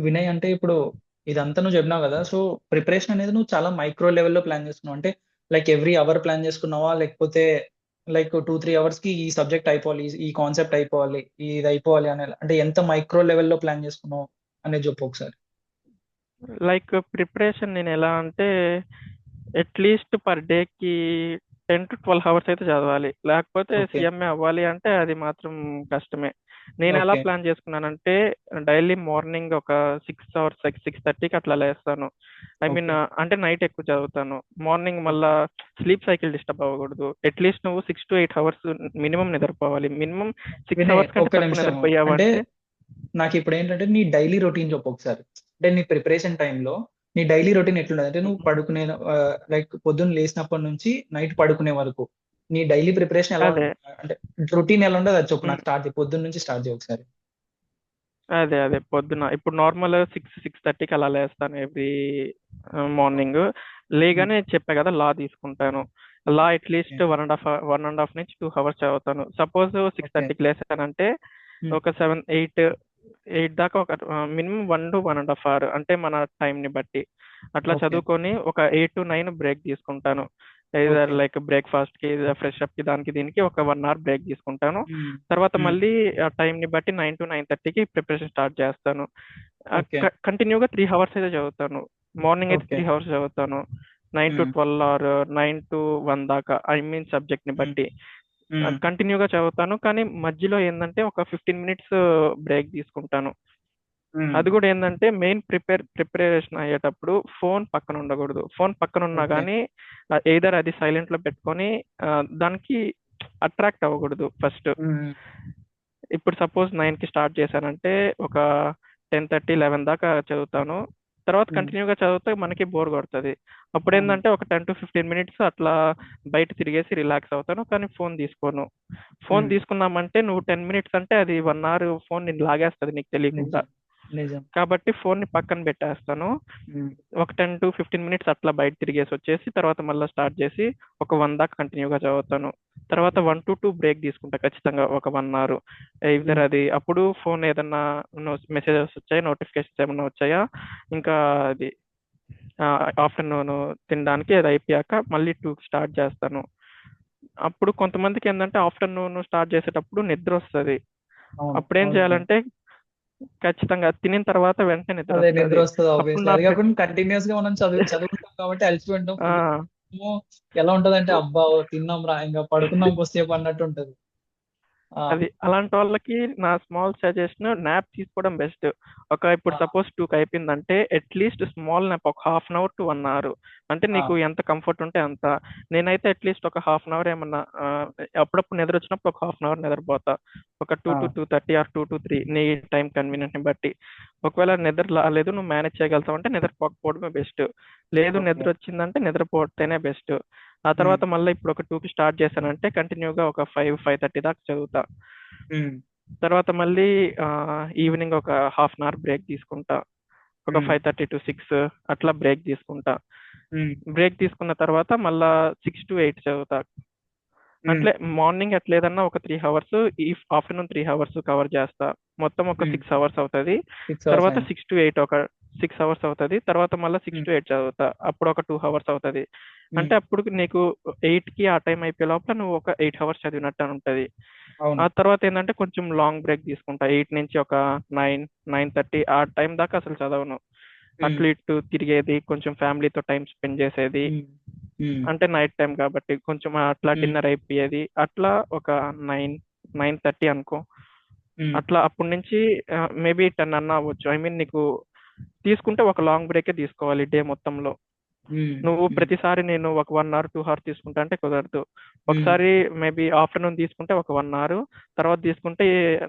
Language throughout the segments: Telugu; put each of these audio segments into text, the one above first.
వినయ్ అంటే ఇప్పుడు ఇదంతా నువ్వు చెప్పినావు కదా! సో, ప్రిపరేషన్ అనేది నువ్వు చాలా మైక్రో లెవెల్‌లో ప్లాన్ చేసుకున్నావు. అంటే లైక్ ఎవ్రీ అవర్ ప్లాన్ చేసుకున్నావా? లేకపోతే లైక్ 2, 3 అవర్స్‌కి ఈ సబ్జెక్ట్ అయిపోవాలి. ఈ కాన్సెప్ట్ అయిపోవాలి. ఇది అయిపోవాలి అని అంటే ఎంత మైక్రో లెవెల్‌లో ప్లాన్ చేసుకున్నావు అనేది చెప్పు ఒకసారి? లైక్ ప్రిపరేషన్ నేను ఎలా అంటే అట్లీస్ట్ పర్ డేకి 10 to 12 అవర్స్ అయితే చదవాలి. లేకపోతే ఓకే. సీఎంఏ అవ్వాలి అంటే అది మాత్రం కష్టమే. నేను ఎలా ఓకే. ప్లాన్ చేసుకున్నానంటే డైలీ మార్నింగ్ ఒక 6 అవర్స్ 6:30కి అట్లా లేస్తాను. I mean okay. అంటే నైట్ ఎక్కువ చదువుతాను. Morning okay. మళ్ళా స్లీప్ సైకిల్ డిస్టర్బ్ అవ్వకూడదు. అట్లీస్ట్ నువ్వు 6 to 8 అవర్స్ మినిమం నిద్రపోవాలి. మినిమం సిక్స్ వినయ్ అవర్స్ కంటే ఒక్క తక్కువ నిమిషము. అంటే నిద్రపోయావంటే నాకిప్పుడేంటంటే నీ డైలీ రొటీన్ చెప్పు ఒకసారి. అంటే నీ ప్రిపరేషన్ టైమ్‌లో నీ డైలీ రొటీన్ ఎట్లుంటది? అంటే నువ్వు పడుకునే లైక్ పొద్దున్న లేసినప్పటి నుంచి నైట్ పడుకునే వరకు నీ డైలీ ప్రిపరేషన్ ఎలా అదే. ఉంటది? అంటే రొటీన్ ఎలా ఉంటదో అది చెప్పు ఉమ్, నాకు స్టార్ట్ చెయి. పొద్దున్న నుంచి స్టార్ట్ చెయి ఒకసారి. అదే పొద్దున ఇప్పుడు నార్మల్ 6:30కి అలా లేస్తాను ఎవ్రీ మార్నింగ్. హ్మ్. లేగానే చెప్పా కదా లా తీసుకుంటాను. లా ఓకే. అట్లీస్ట్ 1.5 నుంచి 2 అవర్స్ చదువుతాను. Suppose six okay. థర్టీకి లేసానంటే హ్మ్. ఒక 7, 8 దాకా ఒక మినిమం 1 to 1.5 అవర్ అంటే మన time ని బట్టి అట్లా ఓకే. చదువుకొని ఒక 8 to 9 బ్రేక్ తీసుకుంటాను. Either okay. లైక్ బ్రేక్ఫాస్ట్ కి ఫ్రెష్ అప్ కి దానికి దీనికి ఒక 1 అవర్ బ్రేక్ తీసుకుంటాను. హ్మ్. తర్వాత హ్మ్. మళ్ళీ ఆ టైం ని బట్టి 9 to 9:30కి ప్రిపరేషన్ స్టార్ట్ చేస్తాను. ఓకే. కంటిన్యూగా 3 అవర్స్ అయితే చదువుతాను. మార్నింగ్ అయితే ఓకే. 3 అవర్స్ చదువుతాను. Nine to hmm. Twelve or 9 to 1 దాకా ఐ మీన్ సబ్జెక్ట్ ని హ్మ్. బట్టి హ్మ్. కంటిన్యూగా చదువుతాను. కానీ మధ్యలో ఏంటంటే ఒక 15 మినిట్స్ బ్రేక్ తీసుకుంటాను. హ్మ్. అది కూడా ఏంటంటే మెయిన్ ప్రిపరేషన్ అయ్యేటప్పుడు ఫోన్ పక్కన ఉండకూడదు. ఫోన్ పక్కన ఉన్నా ఓకే. కానీ ఎయిదర్ అది సైలెంట్ లో పెట్టుకొని దానికి అట్రాక్ట్ అవ్వకూడదు ఫస్ట్. హ్మ్. ఇప్పుడు సపోజ్ 9కి స్టార్ట్ చేశానంటే ఒక 10:30 11 దాకా చదువుతాను. తర్వాత హ్మ్. కంటిన్యూగా చదివితే మనకి బోర్ కొడుతుంది. అప్పుడు అవును. ఏంటంటే ఒక 10 to 15 మినిట్స్ అట్లా బయట తిరిగేసి రిలాక్స్ అవుతాను. కానీ ఫోన్ తీసుకోను. ఫోన్ హ్మ్. తీసుకున్నామంటే నువ్వు 10 మినిట్స్ అంటే అది 1 అవర్ ఫోన్ నిన్ను లాగేస్తుంది నీకు తెలియకుండా. నిజం. నిజం. కాబట్టి ఫోన్ ని పక్కన పెట్టేస్తాను. హ్మ్. ఒక 10 to 15 మినిట్స్ అట్లా బయట తిరిగేసి వచ్చేసి తర్వాత మళ్ళీ స్టార్ట్ చేసి ఒక 1 దాకా కంటిన్యూగా చదువుతాను. తర్వాత హ్మ్. 1 to 2 బ్రేక్ తీసుకుంటా ఖచ్చితంగా ఒక 1 అవర్. ఇద్దరు హ్మ్. అది అప్పుడు ఫోన్ ఏదన్నా మెసేజెస్ వచ్చాయా, నోటిఫికేషన్స్ ఏమన్నా వచ్చాయా, ఇంకా అది ఆఫ్టర్నూన్ తినడానికి అది అయిపోయాక మళ్ళీ 2కి స్టార్ట్ చేస్తాను. అప్పుడు కొంతమందికి ఏంటంటే ఆఫ్టర్నూన్ స్టార్ట్ చేసేటప్పుడు నిద్ర వస్తుంది. అవును. అప్పుడేం అవును వినయ్. చేయాలంటే ఖచ్చితంగా తినిన తర్వాత వెంటనే నిద్ర అదే వస్తుంది. నిద్రొస్తది అప్పుడు ఆబ్వియస్‌లీ. నా అది కాకుండా కంటిన్యూయస్‌గా మనం చదువుకుంటాం కాబట్టి అలసిపోయి ఉంటాం. ఆ ఫుల్ ఏమో ఎలా ఉంటదంటే అబ్బా! తిన్నాంరా ఇంక పడుకుందాం కొద్దిసేపు అన్నట్టు ఉంటది. ఆ! అది అలాంటి వాళ్ళకి నా స్మాల్ సజెషన్ నాప్ తీసుకోవడం బెస్ట్. ఇప్పుడు ఆ! సపోజ్ 2కి అయిపోయిందంటే అట్లీస్ట్ స్మాల్ నాప్ ఒక ½ అవర్ to 1 అవర్. అంటే ఆ! నీకు ఎంత కంఫర్ట్ ఉంటే అంత. నేనైతే అట్లీస్ట్ ఒక ½ అవర్ ఏమన్నా అప్పుడప్పుడు నిద్ర వచ్చినప్పుడు ఒక ½ అవర్ నిద్రపోతా. ఒక టూ ఆ! To two thirty or 2 to 3 నీ టైం కన్వీనియంట్ ని బట్టి. ఒకవేళ నిద్ర రాలేదు నువ్వు మేనేజ్ చేయగలుగుతావు అంటే నిద్రపోకపోవడమే బెస్ట్. లేదు ఓకే. నిద్ర వచ్చిందంటే నిద్రపోతేనే బెస్ట్. ఆ హ్మ్. తర్వాత మళ్ళీ ఇప్పుడు ఒక 2కి స్టార్ట్ చేశానంటే కంటిన్యూగా ఒక 5 5:30 దాకా చదువుతా. హ్మ్. తర్వాత మళ్ళీ ఈవినింగ్ ఒక ½ అవర్ బ్రేక్ తీసుకుంటా. ఒక హ్మ్. 5:30 to 6 అట్లా బ్రేక్ తీసుకుంటా. హ్మ్. బ్రేక్ తీసుకున్న తర్వాత మళ్ళా 6 to 8 చదువుతా. హ్మ్. అట్లే మార్నింగ్ ఎట్లేదన్నా ఒక 3 అవర్స్, ఈ ఆఫ్టర్నూన్ 3 అవర్స్ కవర్ చేస్తా. మొత్తం ఒక హ్మ్. 6 అవర్స్ అవుతుంది. 6 అవర్స్ తర్వాత అయింది. 6 to 8 ఒక 6 అవర్స్ అవుతుంది. తర్వాత మళ్ళీ సిక్స్ హ్మ్. టు ఎయిట్ చదువుతా. అప్పుడు ఒక 2 అవర్స్ అవుతుంది. హ్మ్. అంటే అప్పుడు నీకు 8కి ఆ టైం అయిపోయే లోపల నువ్వు ఒక 8 అవర్స్ చదివినట్టు అని ఉంటుంది. అవును. ఆ తర్వాత ఏంటంటే కొంచెం లాంగ్ బ్రేక్ తీసుకుంటా. 8 నుంచి ఒక 9 9:30 ఆ టైం దాకా అసలు చదవను. హ్మ్. అటు ఇటు తిరిగేది, కొంచెం ఫ్యామిలీతో టైం స్పెండ్ చేసేది. హ్మ్. హ్మ్. అంటే నైట్ టైం కాబట్టి కొంచెం అట్లా హ్మ్. డిన్నర్ అయిపోయేది. అట్లా ఒక 9 9:30 అనుకో. హ్మ్. అట్లా అప్పటి నుంచి మేబీ 10 అన్నా అవ్వచ్చు. ఐ మీన్ నీకు తీసుకుంటే ఒక లాంగ్ బ్రేకే తీసుకోవాలి డే మొత్తంలో. హ్మ్. నువ్వు హ్మ్. ప్రతిసారి నేను ఒక 1 అవర్ 2 అవర్ తీసుకుంటా అంటే కుదరదు. హ్మ్. ఒకసారి మేబీ ఆఫ్టర్నూన్ తీసుకుంటే ఒక 1 అవర్, తర్వాత తీసుకుంటే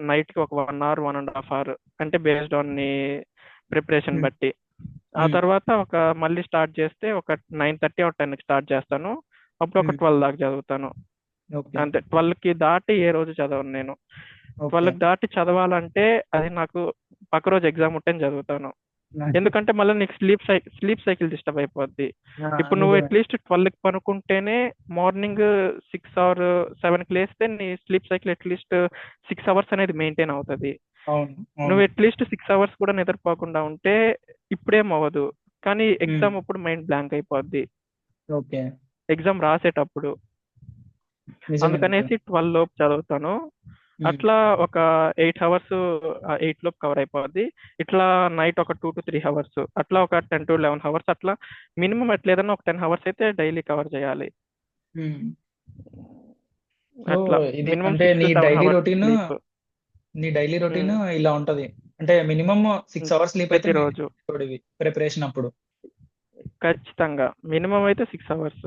నైట్కి ఒక 1 అవర్ 1.5 అవర్. అంటే బేస్డ్ ఆన్ నీ ప్రిపరేషన్ హ్మ్. బట్టి. ఆ హ్మ్. తర్వాత మళ్ళీ స్టార్ట్ చేస్తే ఒక 9:30 or 10కి స్టార్ట్ చేస్తాను. అప్పుడు ఒక హ్మ్. 12 దాకా చదువుతాను. ఓకే. అంతే 12కి దాటి ఏ రోజు చదవను నేను. ఓకే. 12కి దాటి చదవాలంటే అది నాకు పక్క రోజు ఎగ్జామ్ ఉంటేనే చదువుతాను. నైస్. ఎందుకంటే మళ్ళీ నీకు స్లీప్ సైకిల్ డిస్టర్బ్ అయిపోద్ది. ఆ! ఇప్పుడు నువ్వు నిజమే. అట్లీస్ట్ 12కి పనుకుంటేనే మార్నింగ్ 6 or 7కి లేస్తే నీ స్లీప్ సైకిల్ అట్లీస్ట్ 6 అవర్స్ అనేది మెయింటైన్ అవుతుంది. అవును. నువ్వు అవును. అట్లీస్ట్ 6 అవర్స్ కూడా నిద్రపోకుండా ఉంటే ఇప్పుడేం అవ్వదు, కానీ ఎగ్జామ్ అప్పుడు మైండ్ బ్లాంక్ అయిపోద్ది, ఓకే. ఎగ్జామ్ రాసేటప్పుడు. నిజమే. నిజమే. అందుకనేసి 12 లోపు చదువుతాను. ఉమ్, అట్లా ఒక 8 అవర్స్, 8 లోపు కవర్ అయిపోద్ది. ఇట్లా నైట్ ఒక 2 to 3 అవర్స్, అట్లా ఒక 10 to 11 అవర్స్, అట్లా మినిమం ఎట్లా ఏదైనా ఒక 10 అవర్స్ అయితే డైలీ కవర్ చేయాలి. ఉమ్. సో అట్లా ఇది మినిమం అంటే 6 to 7 అవర్స్ స్లీప్ నీ డైలీ రొటీన్ ఇలా ఉంటది. అంటే మినిమమ్ 6 అవర్స్ స్లీప్ అయితే ప్రతిరోజు ప్రిపరేషన్ అప్పుడు. ఖచ్చితంగా మినిమం అయితే 6 అవర్స్.